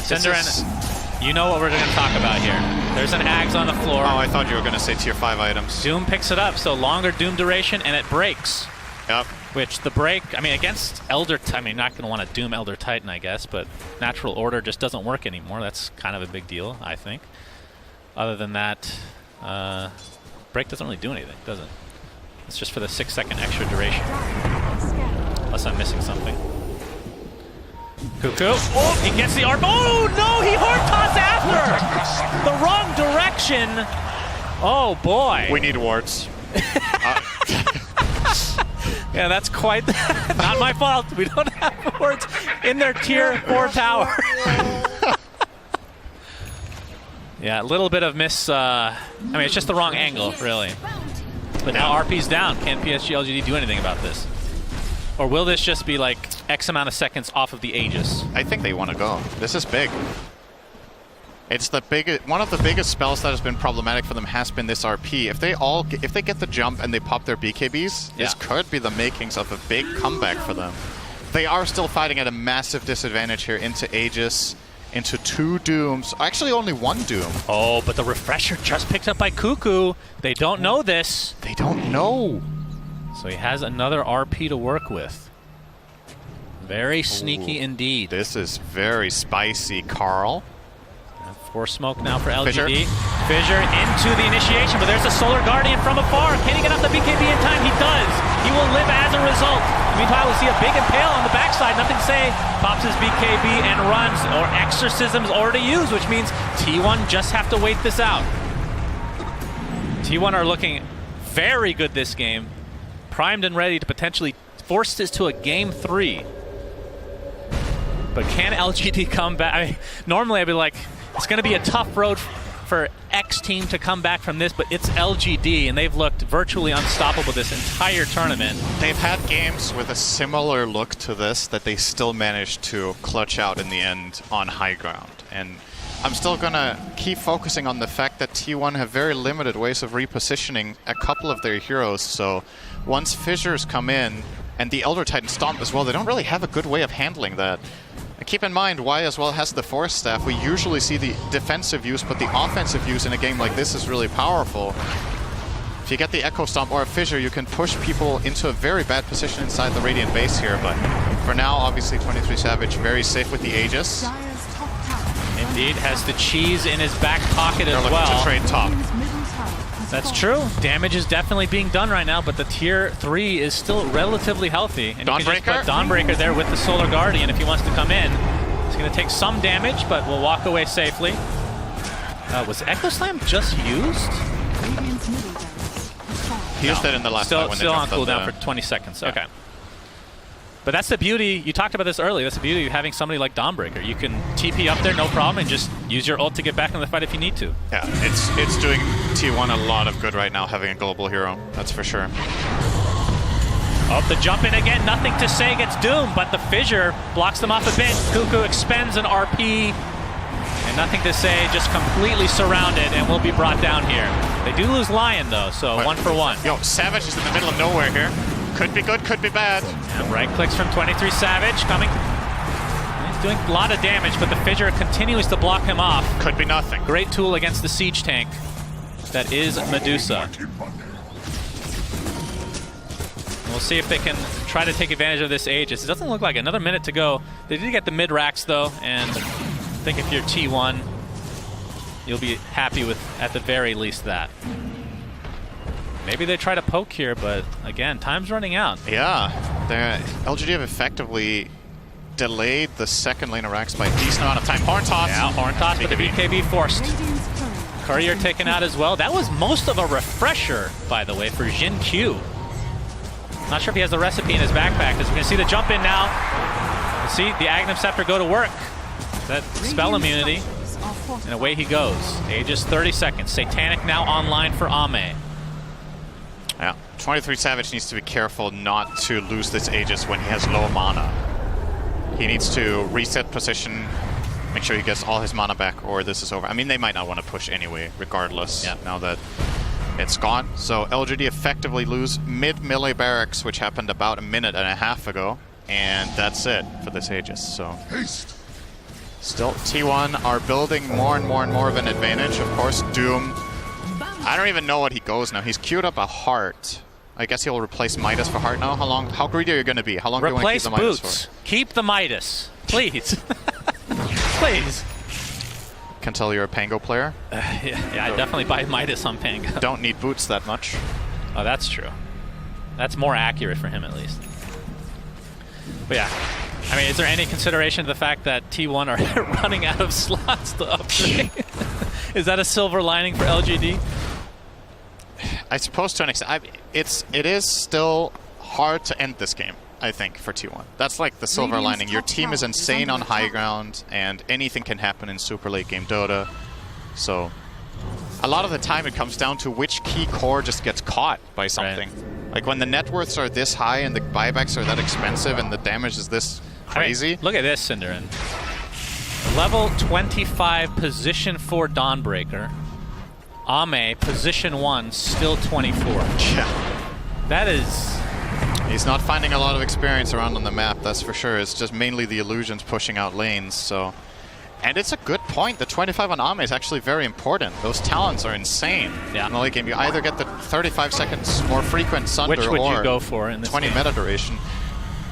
Cinderin, you know what we're going to talk about here. There's an Ags on the floor. Oh, I thought you were going to say tier 5 items. Doom picks it up, so longer Doom duration, and it breaks. Yep. Which the break, I mean, against Elder, I mean, not going to want to Doom Elder Titan, I guess, but Natural Order just doesn't work anymore. That's kind of a big deal, I think. Other than that, break doesn't really do anything, does it? It's just for the 6-second extra duration. Unless I'm missing something. Cuckoo. Oh, he gets the ARP. Oh, no, he hard toss after! The wrong direction. Oh, boy. We need wards. Yeah, that's quite not my fault. We don't have wards in their tier 4 tower. Yeah, a little bit of miss. I mean, it's just the wrong angle, really. But now RP's down. Can PSG LGD do anything about this? Or will this just be like X amount of seconds off of the Aegis? I think they want to go. This is big. It's the biggest, one of the biggest spells that has been problematic for them has been this RP. If they get the jump and they pop their BKBs, this could be the makings of a big comeback for them. They are still fighting at a massive disadvantage here into Aegis, into 2 Dooms. Actually, only 1 Doom. Oh, but the Refresher just picked up by Cuckoo. They don't know this. They don't know. So he has another RP to work with. Very sneaky indeed. This is very spicy, Carl. 4 smoke now for LGD. Fissure into the initiation, but there's a Solar Guardian from afar. Can he get off the BKB in time? He does. He will live as a result. Meanwhile, we see a big impale on the backside. Nothing to say. Pops his BKB and runs, or Exorcism's already used, which means T1 just have to wait this out. T1 are looking very good this game. Primed and ready to potentially force this to a game 3. But can LGD come back? I mean, normally I'd be like, it's going to be a tough road for X team to come back from this, but it's LGD, and they've looked virtually unstoppable this entire tournament. They've had games with a similar look to this that they still managed to clutch out in the end on high ground. And I'm still going to keep focusing on the fact that T1 have very limited ways of repositioning a couple of their heroes, so once Fissures come in, and the Elder Titan Stomp as well, they don't really have a good way of handling that. Keep in mind, Y as well has the Force Staff. We usually see the defensive use, but the offensive use in a game like this is really powerful. If you get the Echo Stomp or a Fissure, you can push people into a very bad position inside the Radiant base here, but for now, obviously 23 Savage very safe with the Aegis. Dire's top tower. Indeed, has the cheese in his back pocket They're as looking well. to trade top. Radiant's middle tower has That's fallen. true. Damage is definitely being done right now, but the tier 3 is still relatively healthy. And you can just Dawnbreaker? put Dawnbreaker there with the Solar Guardian if he wants to come in. He's going to take some damage, but will walk away safely. Was Echo Slam just used? Radiant's middle barracks has fallen. He used it in the last fight when they Still on jumped cooldown the- for 20 seconds. Yeah. Okay. But that's the beauty. You talked about this earlier. That's the beauty of having somebody like Dawnbreaker. You can TP up there, no problem, and just use your ult to get back in the fight if you need to. Yeah, it's doing T1 a lot of good right now, having a global hero. That's for sure. Oh, the jump in again. Nothing to say against Doom, but the Fissure blocks them off a bit. Cuckoo expends an RP. And nothing to say, just completely surrounded and will be brought down here. They do lose Lion, though, so 1 for 1. Yo, Savage is in the middle of nowhere here. Could be good, could be bad. And right clicks from 23 Savage coming. He's doing a lot of damage, but the Fissure continues to block him off. Could be nothing. Great tool against the siege tank. That is Medusa. We'll see if they can try to take advantage of this Aegis. It doesn't look like another minute to go. They did get the mid racks though, and I think if you're T1, you'll be happy with at the very least that. Maybe they try to poke here, but again, time's running out. Yeah, the LGD have effectively delayed the second lane of racks by a decent amount of time. Horn toss. Yeah, Horn toss, but the BKB forced. Radiant's courier. Courier taken out as well. That was most of a refresher, by the way, for Jin Q. Not sure if he has the recipe in his backpack. As we can see the jump in now. You see the Aghanim Scepter go to work. That spell Radiant immunity, structures are fortified. and away he goes. Aegis 30 seconds. Satanic now online for Ame. Yeah, 23 Savage needs to be careful not to lose this Aegis when he has low mana. He needs to reset position, make sure he gets all his mana back, or this is over. I mean, they might not want to push anyway, regardless, Yeah. now that it's gone. So LGD effectively lose mid-melee barracks, which happened about a minute and a half ago, and that's it for this Aegis. So still T1 are building more and more and more of an advantage. Of course, Doom, I don't even know what he goes now. He's queued up a heart. I guess he'll replace Midas for heart now. How greedy are you going to be? How long do you want to keep Replace the Midas Boots. for? Keep the Midas. Please. Please. Can tell you're a Pango player. Yeah, I definitely buy Midas on Pango. Don't need boots that much. Oh, that's true. That's more accurate for him, at least. But yeah, I mean, is there any consideration to the fact that T1 are running out of slots to upgrade? Is that a silver lining for LGD? I suppose to an extent. It is still hard to end this game, I think, for T1. That's like the silver Radiant's lining. Your top team is tower is insane on under high attack. ground, and anything can happen in super late game Dota. So a lot of the time it comes down to which key core just gets caught by something. Like when the net worths are this high and the buybacks are that expensive and the damage is this crazy. I mean, look at this, Cinderin. Level 25 position 4 Dawnbreaker. Ame, position 1, still 24. Yeah. That is... He's not finding a lot of experience around on the map, that's for sure. It's just mainly the illusions pushing out lanes, so... And it's a good point. The 25 on Ame is actually very important. Those talents are insane. Yeah. In the late game, you either get the 35 seconds more frequent Sunder Which would or you go for in this 20 game? meta duration.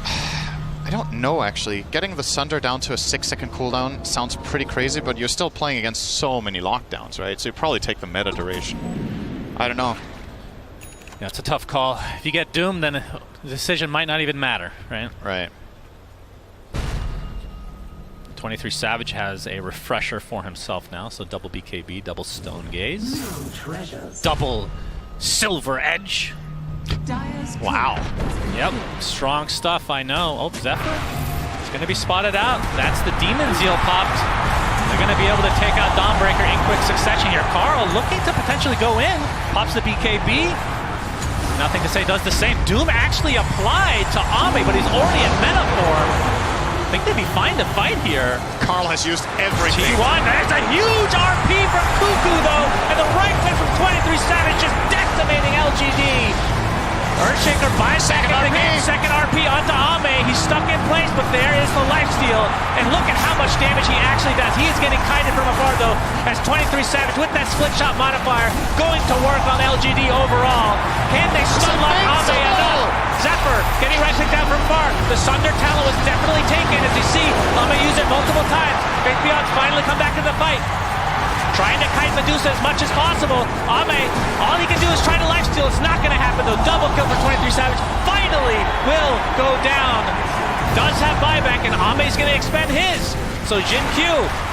I don't know, actually. Getting the Sunder down to a 6-second cooldown sounds pretty crazy, but you're still playing against so many lockdowns, right? So you probably take the meta duration. I don't know. Yeah, it's a tough call. If you get Doom, then the decision might not even matter, right? Right. 23 Savage has a refresher for himself now, so double BKB, double Stone Gaze, double Silver Edge. Dire's Wow. courier. Yep, strong stuff, I know. Oh, Zephyr is going to be spotted out. That's the Demon Zeal popped. They're going to be able to take out Dawnbreaker in quick succession here. Carl looking to potentially go in. Pops the BKB. Nothing to say, does the same. Doom actually applied to Ame, but he's already in meta form. I think they'd be fine to fight here. Carl has used everything. T1, there's a huge RP from Cuckoo, though, and the right click from 23 Savage just decimating LGD. Earthshaker buys back into the game. Second RP onto Ame. He's stuck in place, but there is the lifesteal. And look at how much damage he actually does. He is getting kited from afar, though, as 23 Savage with that split shot modifier going to work on LGD overall. Can they stun lock Ame enough? Zephyr getting right click down from far. The Sunder Talon was definitely taken, as you see Ame use it multiple times. Faith Beyond's finally come back to the fight. Trying to kite Medusa as much as possible. Ame, all he can do is try to lifesteal. It's not going to happen, though. Double kill for 23 Savage. Finally will go down. Does have buyback, and Ame's going to expend his. So Jin Q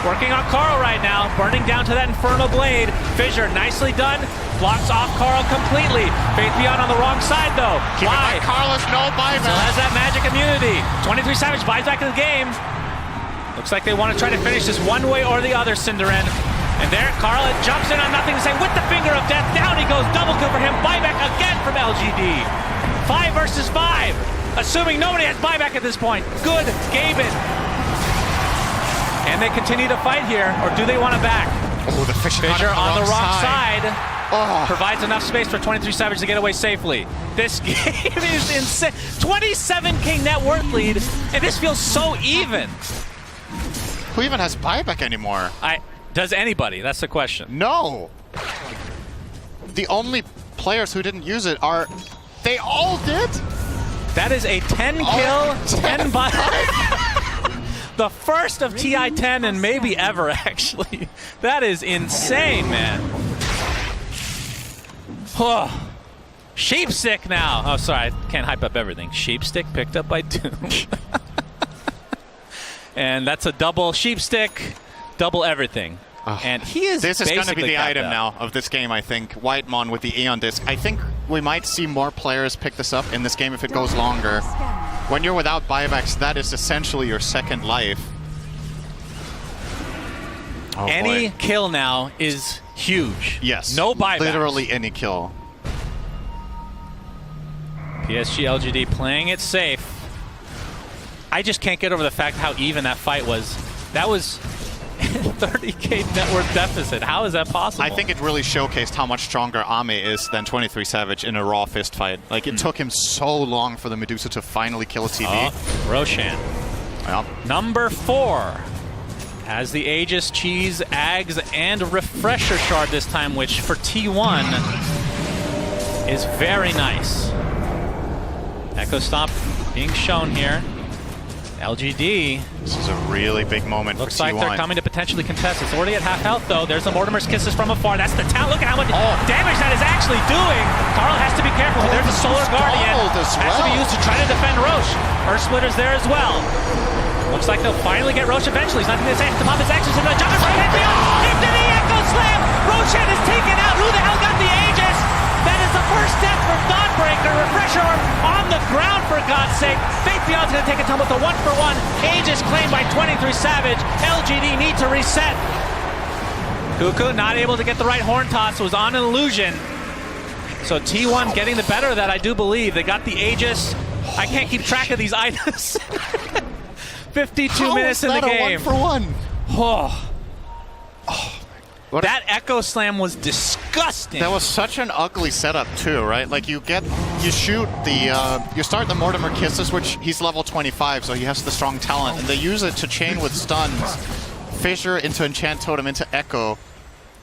working on Carl right now, burning down to that Infernal Blade. Fissure, nicely done. Blocks off Carl completely. Faith Beyond on the wrong side, though. Why? Carlos, no buyback. Still has that magic immunity. 23 Savage buys back in the game. Looks like they want to try to finish this one way or the other, Cinderin. And there, Carl jumps in on nothing to say with the finger of death. Down he goes, double kill for him. Buyback again from LGD. 5 versus 5. Assuming nobody has buyback at this point. Good Gaben. And they continue to fight here, or do they want to back? Oh, the Fissure on the wrong side. Oh. Provides enough space for 23 Savage to get away safely. This game is insane. 27k net worth lead, and this feels so even. Who even has buyback anymore? Does anybody? That's the question. No. The only players who didn't use it are... They all did? That is a 10 kill, 10 buy. The first of TI-10 and maybe ever, actually. That is insane, man. Oh. Sheepstick now. Oh, sorry, I can't hype up everything. Sheepstick picked up by Doom. And that's a double Sheepstick, double everything. And he is This is going to be the item out now of this game, I think. Whitemon with the Aeon Disc. I think we might see more players pick this up in this game if it goes longer. When you're without buybacks, that is essentially your second life. Oh, any boy. kill now is huge. Yes. No buybacks. Literally any kill. PSG LGD playing it safe. I just can't get over the fact how even that fight was. That was 30k net worth deficit. How is that possible? I think it really showcased how much stronger Ame is than 23 Savage in a raw fist fight. Like, it took him so long for the Medusa to finally kill a TV. Oh, Roshan. Well. Number 4 has the Aegis, Cheese, Ags, and Refresher Shard this time, which for T1 is very nice. Echo Stomp being shown here. LGD. This is a really big moment Looks for T1. like they're coming to potentially contest. It's already at half health, though. There's the Mortimer's Kisses from afar. That's the talent. Look at how much damage that is actually doing. Carl has to be careful. There's the Solar Guardian. Has to be used to try to defend Roche. Earth Splitter's there as well. Looks like they'll finally get Roche eventually. He's not going to say to pop his actions in the jumper from into the Echo Slam. Roshan is taken out. Who the hell got the Aegis? That is the first step for Dawnbreaker. Refresher on the ground, for God's sake. Faith Beyond's going to take a tumble with the 1-for-1. Aegis claimed by 23 Savage. LGD need to reset. Cuckoo not able to get the right horn toss. Was on an illusion. So T1 getting the better of that, I do believe. They got the Aegis. I can't keep track of these items. 52 minutes in the game. 1-for-1? Oh. What that Echo Slam was disgusting. That was such an ugly setup too, right? Like you shoot the, you start the Mortimer Kisses, which he's level 25, so he has the strong talent, and they use it to chain with stuns, Fissure into Enchant Totem into Echo,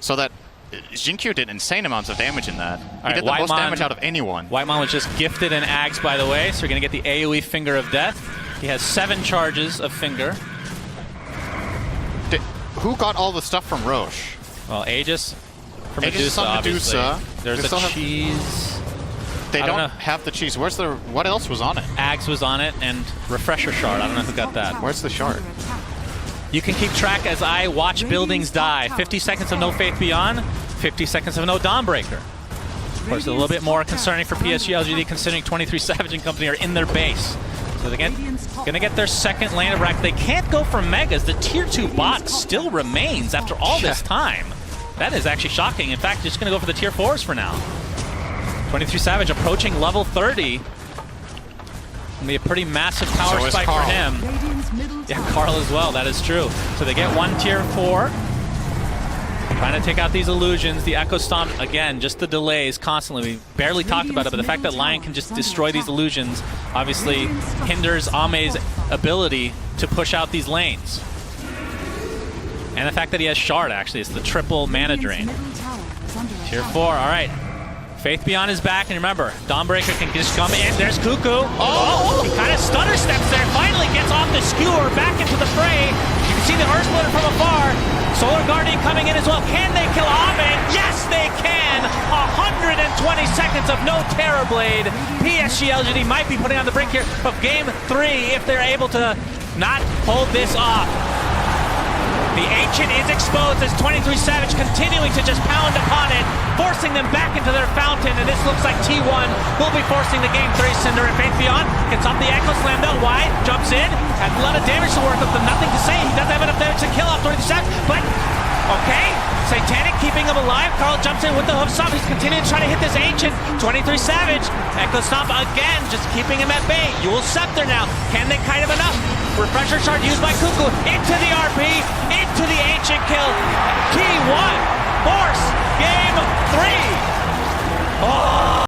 so that Jinkyu did insane amounts of damage in that. He did the most damage out of anyone. Whitemon was just gifted an Axe, by the way, so you're going to get the AoE Finger of Death. He has 7 charges of Finger. Who got all the stuff from Roche? Well, Aegis for Aegis Medusa, on Medusa. obviously. There's the cheese. They don't have the cheese. Where's the... What else was on it? Ags was on it, and Refresher Shard. I don't know who got that. Where's the shard? You can keep track as I watch buildings die. 50 seconds of no Faith Beyond, 50 seconds of no Dawnbreaker. Of course, a little bit more concerning for PSG LGD, considering 23 Savage and company are in their base. So they're gonna get their second lane of rack. They can't go for Megas. The tier 2 bot still remains after all this time. That is actually shocking. In fact, just gonna go for the tier 4s for now. 23 Savage approaching level 30. Gonna be a pretty massive power spike for him. Yeah, Carl as well, that is true. So they get 1 tier 4. Trying to take out these illusions. The Echo Stomp, again, just the delays constantly. We barely talked about it, but the fact that Lion can just destroy these illusions obviously hinders Ame's ability to push out these lanes. And the fact that he has Shard, actually. It's the triple mana drain. Tier 4, all right. Faith Beyond is back, and remember, Dawnbreaker can just come in. There's Cuckoo. Oh, he kind of stutter steps there. Finally gets off the skewer, back into the fray. You can see the Earth Splitter from afar. Solar Guardian coming in as well. Can they kill Ame? Yes, they can. 120 seconds of no Terrorblade. PSG LGD might be putting on the brink here of Game 3 if they're able to not hold this off. The Ancient is exposed as 23 Savage continuing to just pound upon it, forcing them back into their fountain, and this looks like T1 will be forcing the Game 3. Cinder and Faith Beyond gets off the Echo Slam though, wide, jumps in, has a lot of damage to work with, but nothing to say. He doesn't have enough damage to kill off 23 Savage, but okay. Satanic keeping him alive. Carl jumps in with the hoof stomp. He's continuing to try to hit this Ancient. 23 Savage. Echo Stomp again, just keeping him at bay. Yule Scepter now. Can they kite him enough? Refresher Shard used by Cuckoo. Into the RP. Into the Ancient.